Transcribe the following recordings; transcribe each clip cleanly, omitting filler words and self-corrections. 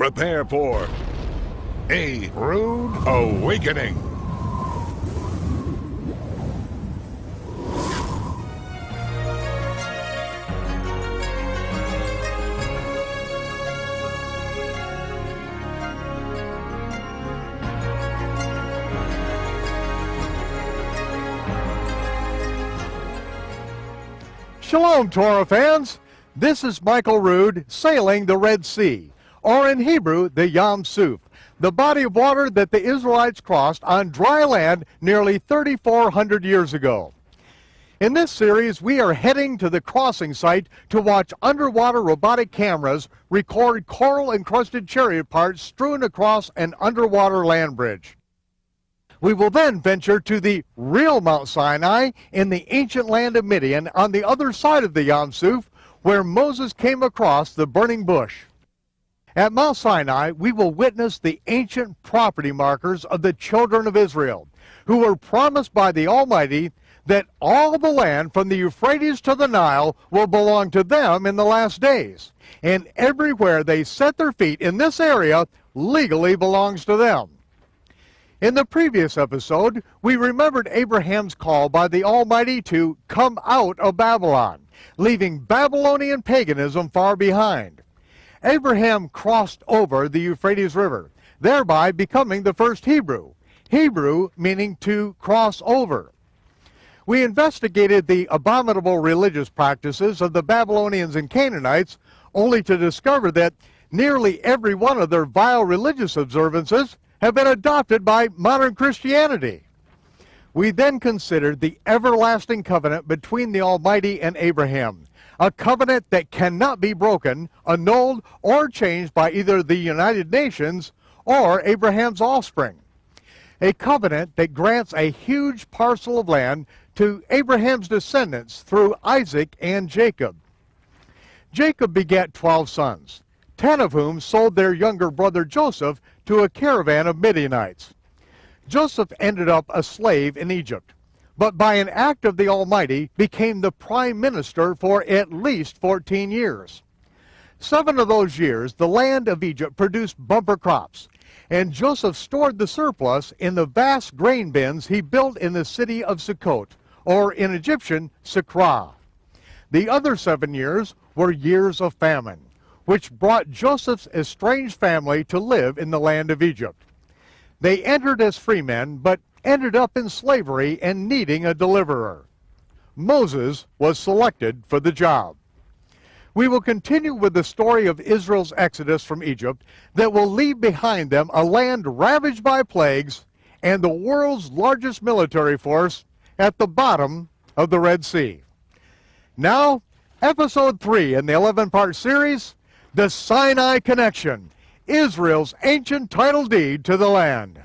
Prepare for a rude awakening. Shalom, Torah fans. This is Michael Rood sailing the Red Sea, or in Hebrew, the Yam Suf, the body of water that the Israelites crossed on dry land nearly 3,400 years ago. In this series, we are heading to the crossing site to watch underwater robotic cameras record coral-encrusted chariot parts strewn across an underwater land bridge. We will then venture to the real Mount Sinai in the ancient land of Midian on the other side of the Yam Suf, where Moses came across the burning bush. At Mount Sinai, we will witness the ancient property markers of the children of Israel, who were promised by the Almighty that all the land from the Euphrates to the Nile will belong to them in the last days, and everywhere they set their feet in this area legally belongs to them. In the previous episode, we remembered Abraham's call by the Almighty to come out of Babylon, leaving Babylonian paganism far behind. Abraham crossed over the Euphrates River, thereby becoming the first Hebrew. Hebrew meaning to cross over. We investigated the abominable religious practices of the Babylonians and Canaanites, only to discover that nearly every one of their vile religious observances have been adopted by modern Christianity. We then considered the everlasting covenant between the Almighty and Abraham, a covenant that cannot be broken, annulled, or changed by either the United Nations or Abraham's offspring. A covenant that grants a huge parcel of land to Abraham's descendants through Isaac and Jacob. Jacob begat 12 sons, 10 of whom sold their younger brother Joseph to a caravan of Midianites. Joseph ended up a slave in Egypt, but by an act of the Almighty became the prime minister for at least 14 years. 7 of those years, the land of Egypt produced bumper crops, and Joseph stored the surplus in the vast grain bins he built in the city of Sukkot, or in Egyptian, Sikra. The other 7 years were years of famine, which brought Joseph's estranged family to live in the land of Egypt. They entered as freemen, but ended up in slavery and needing a deliverer. Moses was selected for the job. We will continue with the story of Israel's exodus from Egypt that will leave behind them a land ravaged by plagues and the world's largest military force at the bottom of the Red Sea. Now, episode 3 in the 11-part series, The Sinai Connection, Israel's ancient title deed to the land.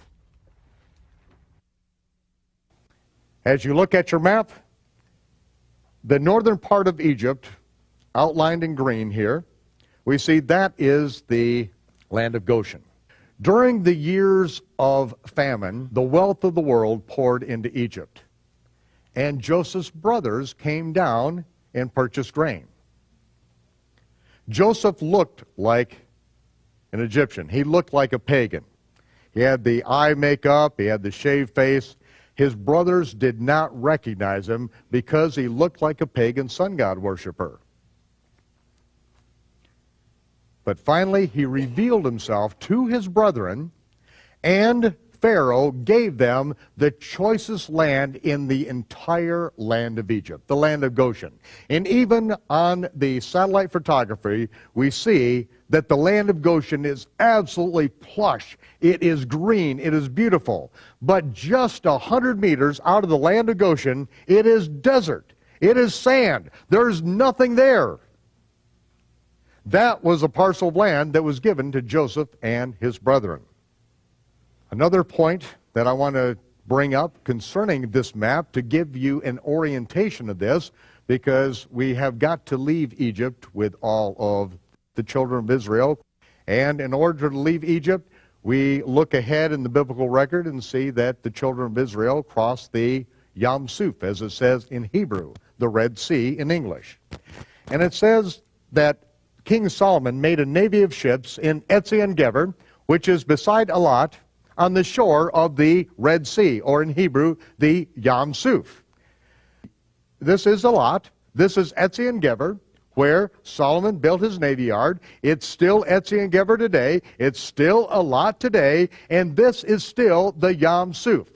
As you look at your map, the northern part of Egypt, outlined in green here, we see that is the land of Goshen. During the years of famine, the wealth of the world poured into Egypt, and Joseph's brothers came down and purchased grain. Joseph looked like an Egyptian. He looked like a pagan. He had the eye makeup, he had the shaved face. His brothers did not recognize him because he looked like a pagan sun god worshiper. But finally, he revealed himself to his brethren, and Pharaoh gave them the choicest land in the entire land of Egypt, the land of Goshen. And even on the satellite photography, we see that the land of Goshen is absolutely plush. It is green, it is beautiful. But just 100 meters out of the land of Goshen, it is desert. It is sand. There's nothing there. That was a parcel of land that was given to Joseph and his brethren. Another point that I want to bring up concerning this map to give you an orientation of this, because we have got to leave Egypt with all of the children of Israel. And in order to leave Egypt, we look ahead in the biblical record and see that the children of Israel crossed the Yam Suf, as it says in Hebrew, the Red Sea in English. And it says that King Solomon made a navy of ships in Ezion-Geber, which is beside Elat, on the shore of the Red Sea, or in Hebrew, the Yam Suf. This is Elat. This is Ezion-Geber, where Solomon built his navy yard. It's still Ezion-Geber today. It's still Elat today. And this is still the Yam Suf.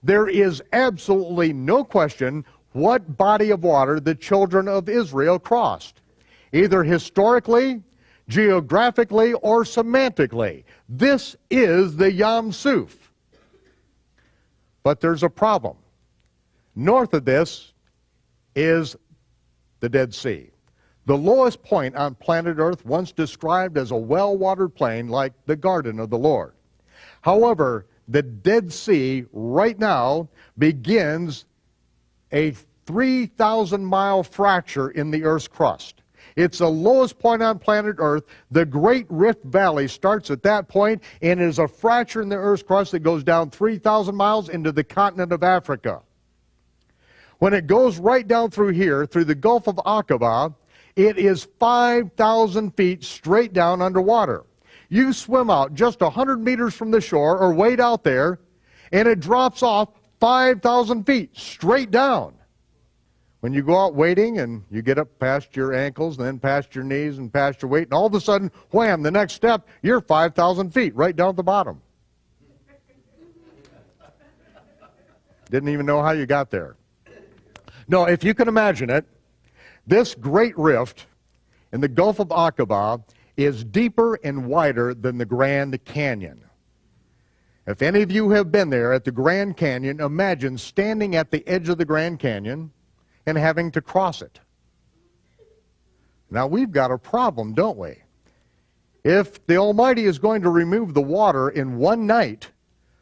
There is absolutely no question what body of water the children of Israel crossed, either historically, geographically, or semantically. This is the Yam Suf. But there's a problem. North of this is the Dead Sea, the lowest point on planet Earth, once described as a well-watered plain like the garden of the Lord. However, the Dead Sea right now begins a 3,000-mile fracture in the Earth's crust. It's the lowest point on planet Earth. The Great Rift Valley starts at that point and is a fracture in the Earth's crust that goes down 3,000 miles into the continent of Africa. When it goes right down through here, through the Gulf of Aqaba, it is 5,000 feet straight down underwater. You swim out just 100 meters from the shore or wade out there, and it drops off 5,000 feet straight down. When you go out wading and you get up past your ankles and then past your knees and past your weight, and all of a sudden, wham, the next step, you're 5,000 feet right down at the bottom. Didn't even know how you got there. No, if you can imagine it, this great rift in the Gulf of Aqaba is deeper and wider than the Grand Canyon. If any of you have been there at the Grand Canyon, imagine standing at the edge of the Grand Canyon and having to cross it. Now we've got a problem, don't we? If the Almighty is going to remove the water in one night,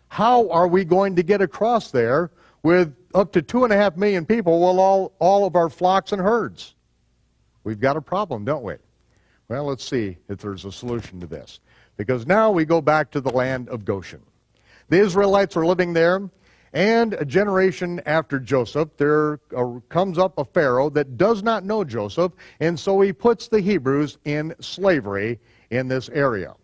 how are we going to get across there with up to 2.5 million people, well, all of our flocks and herds? We've got a problem, don't we? Well, let's see if there's a solution to this. Because now we go back to the land of Goshen. The Israelites are living there, and a generation after Joseph, there comes up a Pharaoh that does not know Joseph, and so he puts the Hebrews in slavery in this area.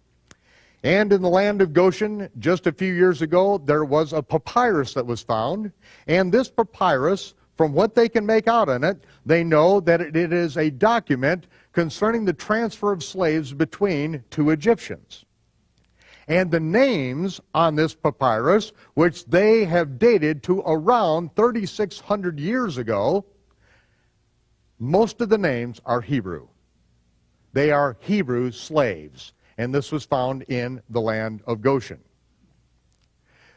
And in the land of Goshen, just a few years ago, there was a papyrus that was found. And this papyrus, from what they can make out in it, they know that it is a document concerning the transfer of slaves between two Egyptians. And the names on this papyrus, which they have dated to around 3,600 years ago, most of the names are Hebrew. They are Hebrew slaves. And this was found in the land of Goshen.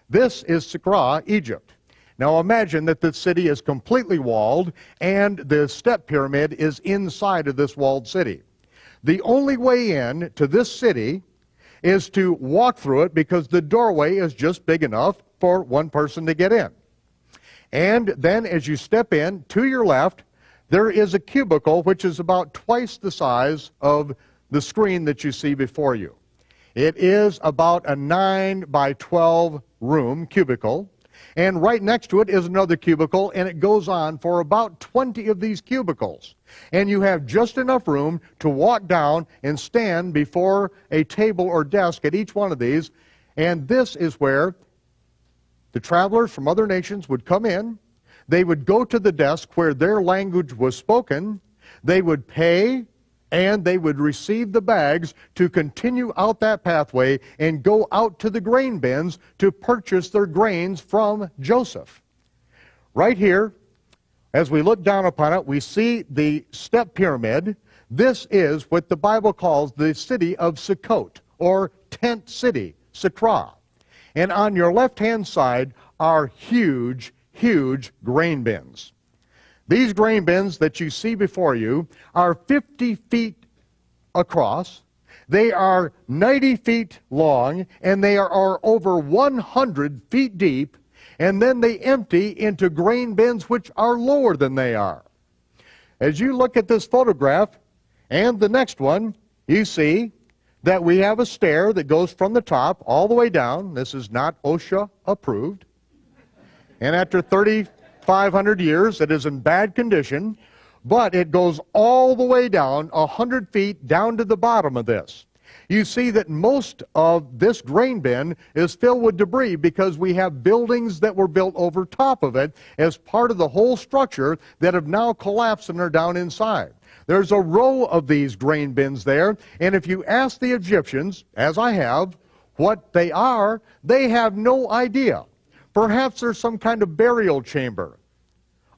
This is Saqqara, Egypt. Now imagine that the city is completely walled and the step pyramid is inside of this walled city. The only way in to this city is to walk through it because the doorway is just big enough for one person to get in. And then as you step in, to your left, there is a cubicle which is about twice the size of the screen that you see before you. It is about a 9 by 12 room cubicle, and right next to it is another cubicle, and it goes on for about 20 of these cubicles. And you have just enough room to walk down and stand before a table or desk at each one of these, and this is where the travelers from other nations would come in. They would go to the desk where their language was spoken, they would pay, and they would receive the bags to continue out that pathway and go out to the grain bins to purchase their grains from Joseph. Right here, as we look down upon it, we see the step pyramid. This is what the Bible calls the city of Sukkot, or tent city, Saqqara. And on your left-hand side are huge, huge grain bins. These grain bins that you see before you are 50 feet across, they are 90 feet long, and they are over 100 feet deep, and then they empty into grain bins which are lower than they are. As you look at this photograph and the next one, you see that we have a stair that goes from the top all the way down. This is not OSHA approved. And after 3,500 years, it is in bad condition. but it goes all the way down 100 feet down to the bottom of this. You see that most of this grain bin is filled with debris because we have buildings that were built over top of it as part of the whole structure that have now collapsed and are down inside. There's a row of these grain bins there, and if you ask the Egyptians, as I have, what they are, they have no idea. Perhaps there's some kind of burial chamber.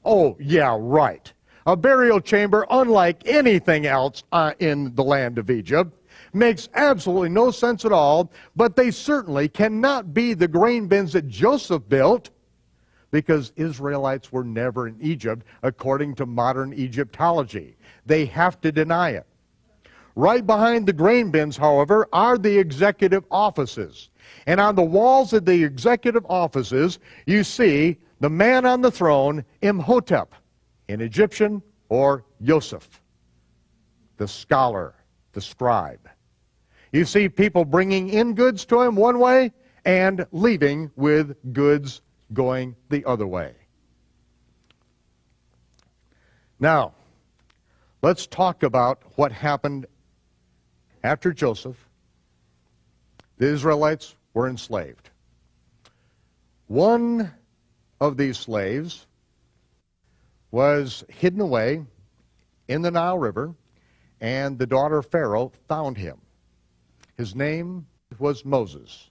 Oh, yeah, right. A burial chamber, unlike anything else in the land of Egypt, makes absolutely no sense at all, but they certainly cannot be the grain bins that Joseph built, because Israelites were never in Egypt according to modern Egyptology. They have to deny it. Right behind the grain bins, however, are the executive offices. And on the walls of the executive offices, you see the man on the throne, Imhotep, in Egyptian, or Yosef, the scholar, the scribe. You see people bringing in goods to him one way and leaving with goods going the other way. Now, let's talk about what happened after Joseph. The Israelites were enslaved. One of these slaves was hidden away in the Nile River, and the daughter of Pharaoh found him. His name was Moses.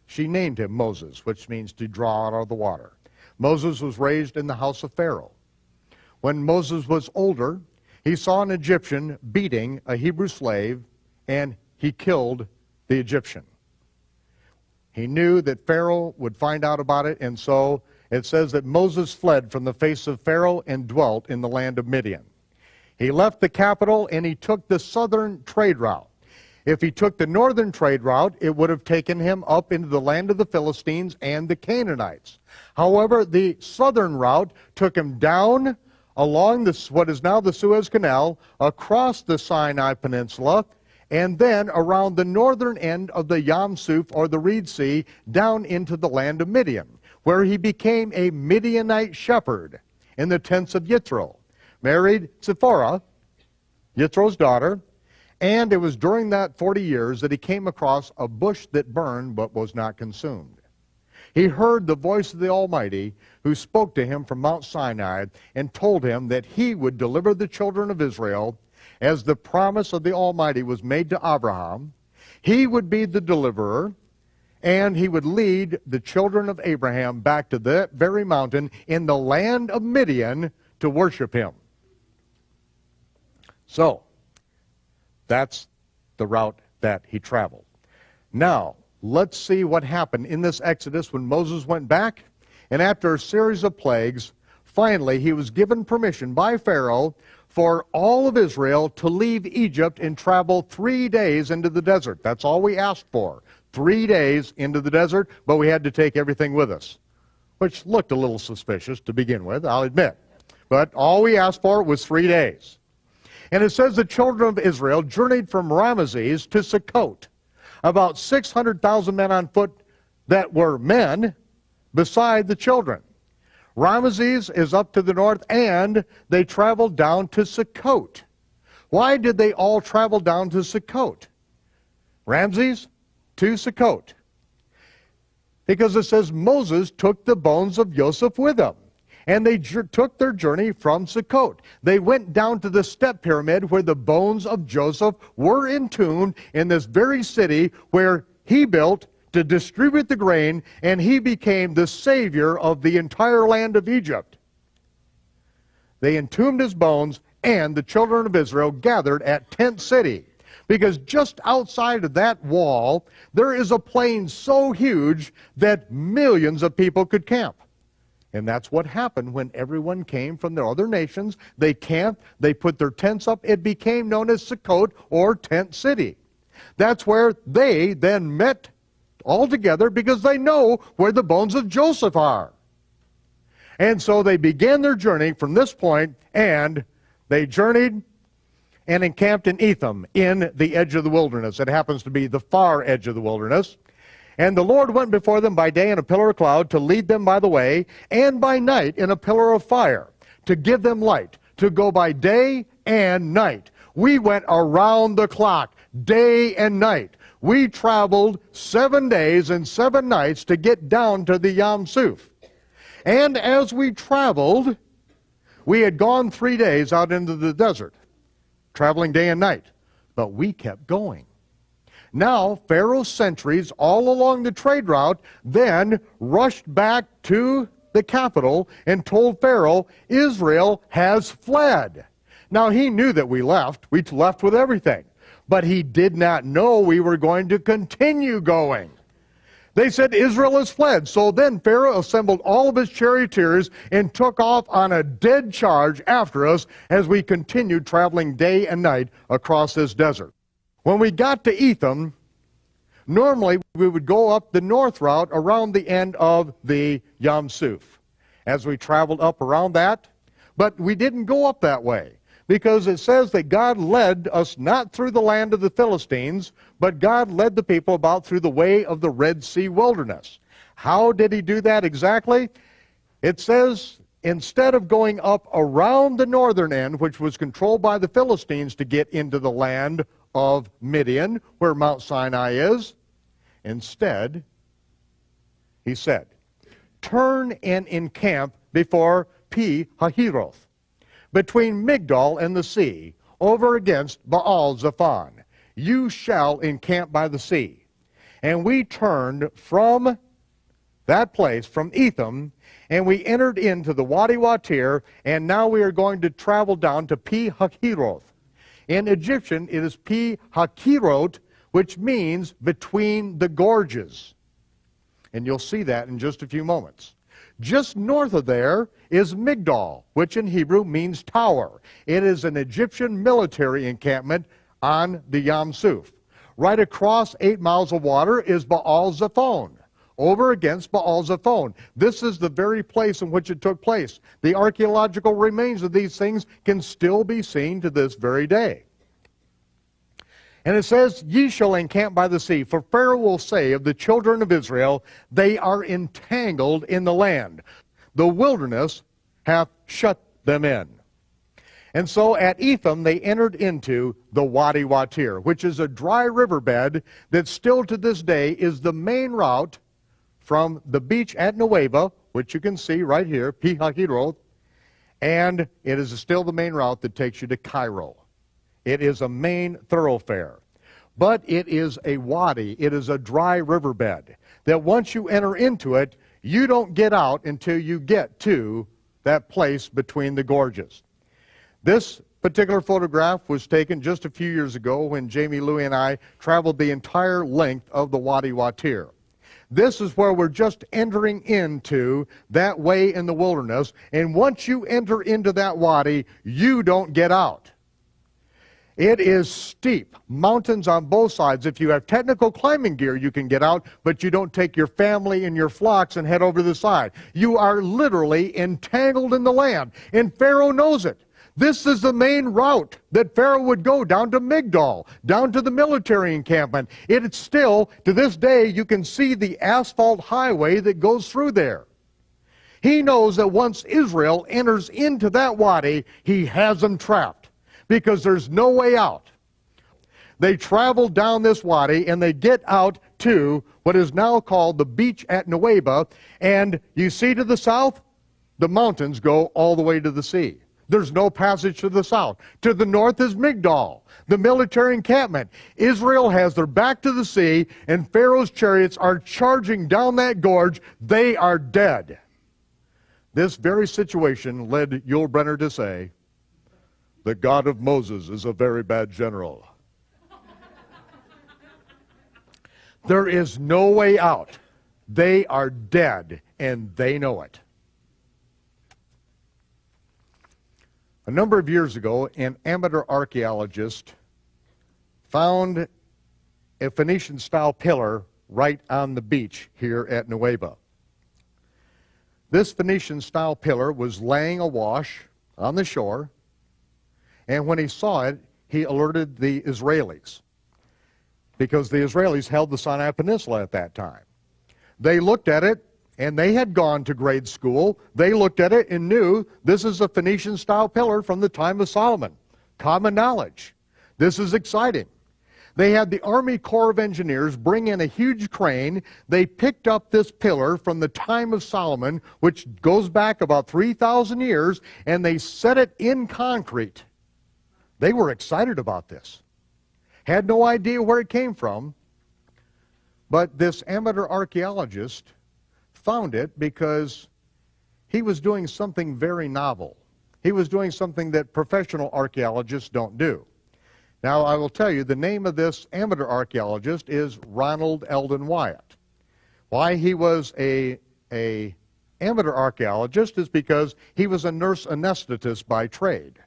She named him Moses, which means to draw out of the water. Moses was raised in the house of Pharaoh. When Moses was older, he saw an Egyptian beating a Hebrew slave, and he killed the Egyptian. He knew that Pharaoh would find out about it, and so it says that Moses fled from the face of Pharaoh and dwelt in the land of Midian. He left the capital and he took the southern trade route. If he took the northern trade route, it would have taken him up into the land of the Philistines and the Canaanites. However, the southern route took him down along what is now the Suez Canal, across the Sinai Peninsula, and then around the northern end of the Yam Suf, or the Reed Sea, down into the land of Midian, where he became a Midianite shepherd in the tents of Yitro, married Zipporah, Yitro's daughter, and it was during that 40 years that he came across a bush that burned but was not consumed. He heard the voice of the Almighty, who spoke to him from Mount Sinai and told him that he would deliver the children of Israel as the promise of the Almighty was made to Abraham. He would be the deliverer, and he would lead the children of Abraham back to that very mountain in the land of Midian to worship him. So, that's the route that he traveled. Now, let's see what happened in this Exodus when Moses went back. And after a series of plagues, finally he was given permission by Pharaoh for all of Israel to leave Egypt and travel 3 days into the desert. That's all we asked for. 3 days into the desert, but we had to take everything with us, which looked a little suspicious to begin with, I'll admit. But all we asked for was 3 days. And it says the children of Israel journeyed from Ramesses to Sukkot, about 600,000 men on foot that were men beside the children. Ramesses is up to the north, and they traveled down to Sukkot. Why did they all travel down to Sukkot? Ramesses to Sukkot. Because it says Moses took the bones of Joseph with him. And they took their journey from Sukkot. They went down to the step pyramid where the bones of Joseph were entombed in this very city where he built to distribute the grain, and he became the savior of the entire land of Egypt. They entombed his bones, and the children of Israel gathered at Tent City, because just outside of that wall, there is a plain so huge that millions of people could camp. And that's what happened when everyone came from the other nations. They camped, they put their tents up. It became known as Sukkot, or Tent City. That's where they then met all together, because they know where the bones of Joseph are. And so they began their journey from this point, and they journeyed and encamped in Etham, in the edge of the wilderness. It happens to be the far edge of the wilderness. And the Lord went before them by day in a pillar of cloud to lead them by the way, and by night in a pillar of fire to give them light, to go by day and night. We went around the clock, day and night. We traveled 7 days and 7 nights to get down to the Yam Suf. And as we traveled, we had gone 3 days out into the desert, traveling day and night. But we kept going. Now, Pharaoh's sentries all along the trade route then rushed back to the capital and told Pharaoh, Israel has fled. Now, he knew that we left. We left with everything. But he did not know we were going to continue going. They said Israel has fled. So then Pharaoh assembled all of his charioteers and took off on a dead charge after us as we continued traveling day and night across this desert. When we got to Etham, normally we would go up the north route around the end of the Yam Suf as we traveled up around that. But we didn't go up that way, because it says that God led us not through the land of the Philistines, but God led the people about through the way of the Red Sea wilderness. How did he do that exactly? It says instead of going up around the northern end, which was controlled by the Philistines to get into the land of Midian, where Mount Sinai is, instead, he said, turn and encamp before Pi-hahiroth, between Migdol and the sea, over against Baal-zephon. You shall encamp by the sea. And we turned from that place, from Etham, and we entered into the Wadi Watir, and now we are going to travel down to Pi-hahiroth. In Egyptian, it is Pi-hahiroth, which means between the gorges. And you'll see that in just a few moments. Just north of there is Migdol, which in Hebrew means tower. It is an Egyptian military encampment on the Yam Suf. Right across 8 miles of water is Baal-zephon, over against Baal-zephon. This is the very place in which it took place. The archaeological remains of these things can still be seen to this very day. And it says, ye shall encamp by the sea, for Pharaoh will say of the children of Israel, they are entangled in the land. The wilderness hath shut them in. And so at Etham they entered into the Wadi Watir, which is a dry riverbed that still to this day is the main route from the beach at Nueva, which you can see right here, Pi-hahiroth, and it is still the main route that takes you to Cairo. It is a main thoroughfare. But it is a wadi, it is a dry riverbed, that once you enter into it, you don't get out until you get to that place between the gorges. This particular photograph was taken just a few years ago when Jamie Louie and I traveled the entire length of the Wadi Watir. This is where we're just entering into that way in the wilderness, and once you enter into that wadi, you don't get out. It is steep, mountains on both sides. If you have technical climbing gear, you can get out, but you don't take your family and your flocks and head over to the side. You are literally entangled in the land, and Pharaoh knows it. This is the main route that Pharaoh would go down to Migdol, down to the military encampment. It's still, to this day, you can see the asphalt highway that goes through there. He knows that once Israel enters into that wadi, he has them trapped, because there's no way out. They travel down this wadi and they get out to what is now called the beach at Nueva, and you see to the south, the mountains go all the way to the sea. There's no passage to the south. To the north is Migdol, the military encampment. Israel has their back to the sea, and Pharaoh's chariots are charging down that gorge. They are dead. This very situation led Yul Brynner to say, the God of Moses is a very bad general. There is no way out. They are dead, and they know it. A number of years ago, an amateur archaeologist found a Phoenician-style pillar right on the beach here at Nueva. This Phoenician-style pillar was laying awash on the shore, and when he saw it, he alerted the Israelis, because the Israelis held the Sinai Peninsula at that time. They looked at it, and they had gone to grade school. They looked at it and knew this is a Phoenician-style pillar from the time of Solomon. Common knowledge. This is exciting. They had the Army Corps of Engineers bring in a huge crane. They picked up this pillar from the time of Solomon, which goes back about 3,000 years, and they set it in concrete. They were excited about this. Had no idea where it came from, but this amateur archaeologist found it because he was doing something very novel. He was doing something that professional archaeologists don't do. Now, I will tell you, the name of this amateur archaeologist is Ronald Eldon Wyatt. Why he was a amateur archaeologist is because he was a nurse anesthetist by trade.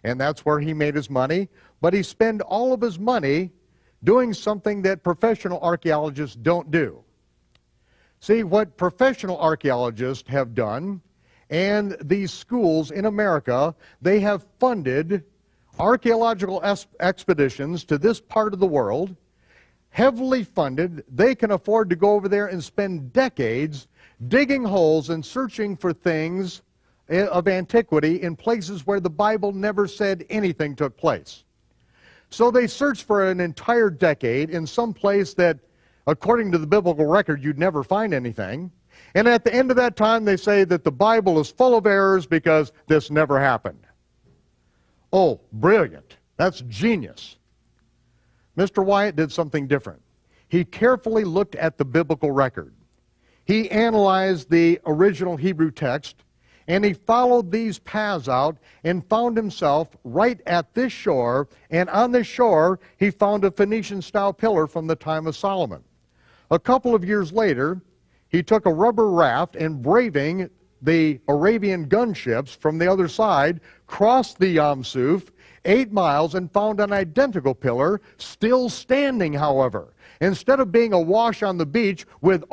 And that's where he made his money. But he spent all of his money doing something that professional archaeologists don't do. See, what professional archaeologists have done, and these schools in America, they have funded archaeological expeditions to this part of the world, heavily funded. They can afford to go over there and spend decades digging holes and searching for things of antiquity in places where the Bible never said anything took place. So they searched for an entire decade in some place that, according to the biblical record, you'd never find anything. And at the end of that time, they say that the Bible is full of errors because this never happened. Oh, brilliant. That's genius. Mr. Wyatt did something different. He carefully looked at the biblical record. He analyzed the original Hebrew text, and he followed these paths out and found himself right at this shore, and on this shore he found a Phoenician-style pillar from the time of Solomon. A couple of years later, he took a rubber raft and, braving the Arabian gunships from the other side, crossed the Yam Suf, 8 miles, and found an identical pillar, still standing, however. Instead of being awash on the beach with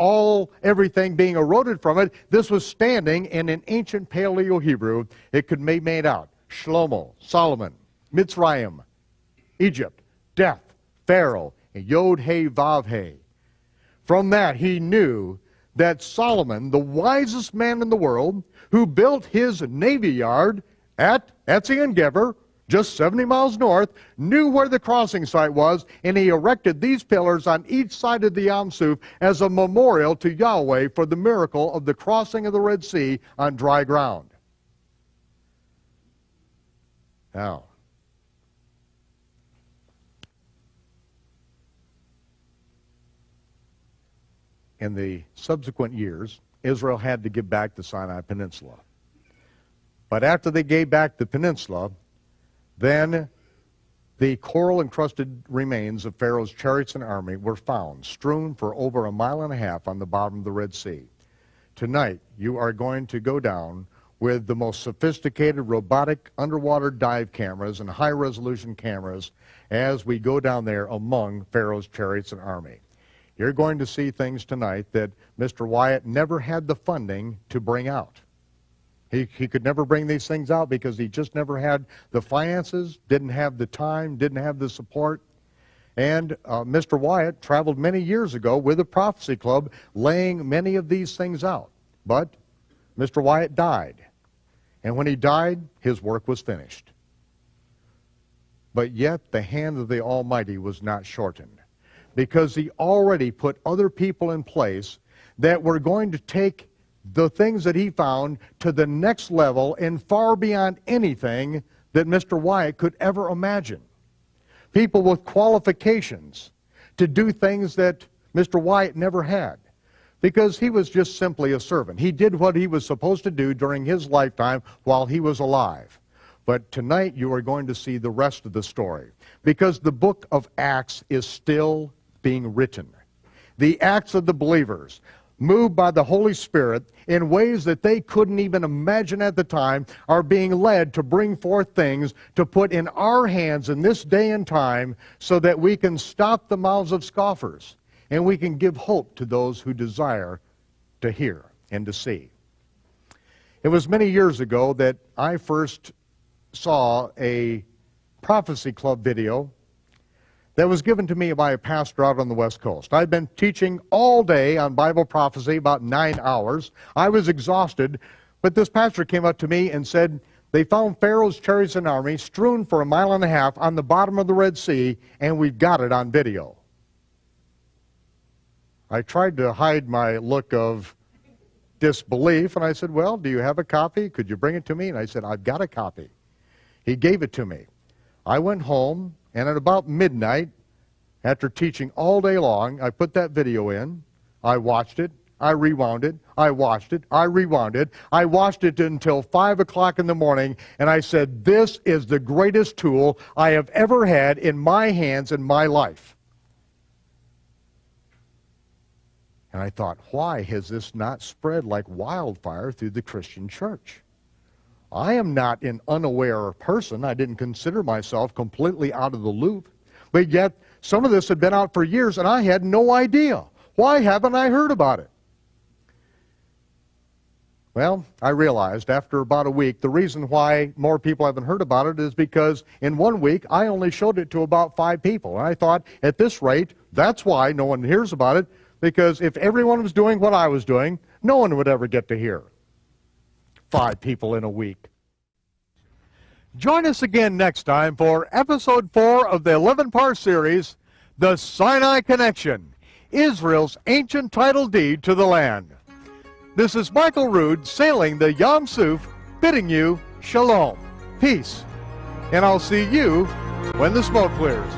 everything being eroded from it, this was standing in an ancient Paleo-Hebrew. It could be made out. Shlomo, Solomon, Mitzrayim, Egypt, death, Pharaoh, and Yod-He-Vav-He. From that, he knew that Solomon, the wisest man in the world, who built his navy yard at Etzion-Geber, just 70 miles north, knew where the crossing site was, and he erected these pillars on each side of the Yam Suf as a memorial to Yahweh for the miracle of the crossing of the Red Sea on dry ground. Now, in the subsequent years, Israel had to give back the Sinai Peninsula. But after they gave back the peninsula, then the coral-encrusted remains of Pharaoh's chariots and army were found, strewn for over 1.5 miles on the bottom of the Red Sea. Tonight, you are going to go down with the most sophisticated robotic underwater dive cameras and high-resolution cameras as we go down there among Pharaoh's chariots and army. You're going to see things tonight that Mr. Wyatt never had the funding to bring out. He could never bring these things out because he just never had the finances, didn't have the time, didn't have the support. And Mr. Wyatt traveled many years ago with a prophecy club laying many of these things out. But Mr. Wyatt died. And when he died, his work was finished. But yet the hand of the Almighty was not shortened, because he already put other people in place that were going to take the things that he found to the next level and far beyond anything that Mr. Wyatt could ever imagine. People with qualifications to do things that Mr. Wyatt never had, because he was just simply a servant. He did what he was supposed to do during his lifetime while he was alive. But tonight you are going to see the rest of the story, because the book of Acts is still being written. The Acts of the believers, moved by the Holy Spirit in ways that they couldn't even imagine at the time, are being led to bring forth things to put in our hands in this day and time so that we can stop the mouths of scoffers and we can give hope to those who desire to hear and to see. It was many years ago that I first saw a prophecy club video that was given to me by a pastor out on the West Coast. I'd been teaching all day on Bible prophecy, about 9 hours. I was exhausted, but this pastor came up to me and said, they found Pharaoh's chariots and army strewn for 1.5 miles on the bottom of the Red Sea, and we've got it on video. I tried to hide my look of disbelief, and I said, well, do you have a copy? Could you bring it to me? And I said, I've got a copy. He gave it to me. I went home, and at about midnight, after teaching all day long, I put that video in. I watched it. I rewound it. I watched it. I rewound it. I watched it until 5 o'clock in the morning, and I said, this is the greatest tool I have ever had in my hands in my life. And I thought, why has this not spread like wildfire through the Christian church? I am not an unaware person. I didn't consider myself completely out of the loop. But yet, some of this had been out for years, and I had no idea. Why haven't I heard about it? Well, I realized after about a week, the reason why more people haven't heard about it is because in 1 week, I only showed it to about 5 people. And I thought, at this rate, that's why no one hears about it, because if everyone was doing what I was doing, no one would ever get to hear. 5 people in a week. Join us again next time for episode 4 of the 11-part series, The Sinai Connection, Israel's ancient title deed to the land. This is Michael Rood sailing the Yam Suf, bidding you shalom, peace, and I'll see you when the smoke clears.